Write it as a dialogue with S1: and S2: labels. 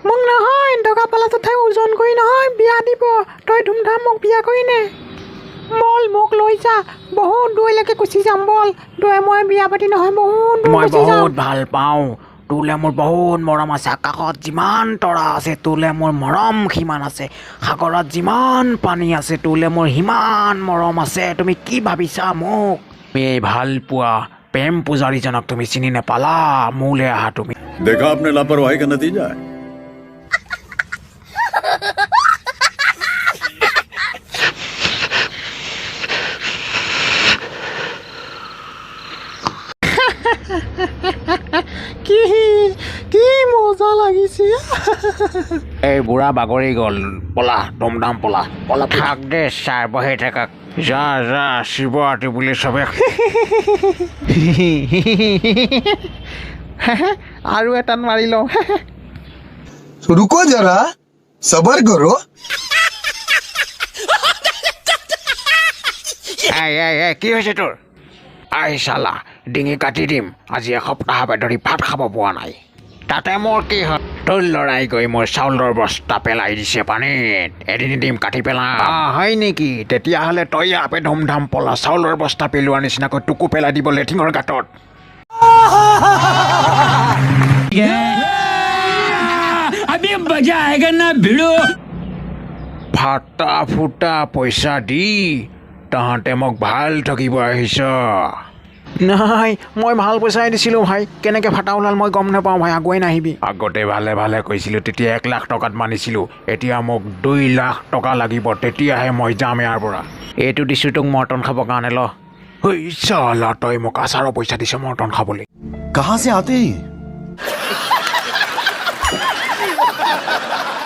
S1: মোক নহয় টকা পালাটো ঠাই ওজন কৰি নহয় বিয়া দিব তই ধুমধাম মোক বিয়া কৰি নে বল মোক লৈ যা বহুত দূৰলৈকে গুচি যাম বল তই মই বিয়া পাতি নহয় বহুত দূৰ
S2: মই
S1: গুচি যাম
S2: বহুত ভাল পাওঁ তোলে মোৰ বহুত মৰম আছে আকাশত যিমান তৰা আছে তোলে মোৰ মৰম সিমান আছে সাগৰত যিমান পানী আছে তোলে মোৰ সিমান মৰম আছে তুমি কি ভাবিছা মোক তুমি এই ভাল পোৱা প্ৰেম পূজাৰীজনক তুমি চিনি নেপালা মোলৈ আহা তুমি
S3: देखा आपने लापरवाही का नतीजा है
S1: কি কি মজা লাগিছে
S2: এই বুঢ়া বাগৰি গ'ল পলা দমদাম পলা পলা থাক দে চাই বহি থাকক যা যা শিৱৰাত্ৰি বুলি চবে
S1: আৰু এটাত মাৰি লওঁ
S4: तो रुको जरा सबर करो
S2: এই কি হৈছে তোৰ আই চালা ডিঙি কাটি দিম আজি এসপ্তাহ ধৰি ভাত খাব পোৱা নাই তাতে মোৰ কি হ'ল তোৰ ল'ৰাই গৈ মোৰ চাউলৰ বস্তা পেলাই দিছে পানীত এদিন দিম কাটি পেলা হয় নেকি তেতিয়াহ'লে তই আপে ধুমধাম পলা চাউলৰ বস্তা পেলোৱাৰ নিচিনাকৈ তোকো পেলাই দিব লেট্ৰিনৰ গাঁতত
S5: अभी मजा आएगा ना भिड़ो
S2: ফাটা ফুটা পইচা দি তহঁতে মোক ভাল ঠগিব আহিছ নাই মই ভাল পইচাই দিছিলোঁ ভাই কেনেকৈ ফাটা ওলাল মই গম নাপাওঁ ভাই আগুৱাই নাহিবি আগতে ভালে ভালে কৈছিলোঁ তেতিয়া 1 লাখ টকাত মানিছিলোঁ এতিয়া মোক 2 লাখ টকা লাগিব তেতিয়াহে মই যাম ইয়াৰ পৰা এইটো দিছোঁ তোক মৰ্টন খাবৰ কাৰণে ল চালা তই মোক আচাৰৰ পইচা দিছ মৰ্টন খাবলৈ
S4: कहाँ से आते हैं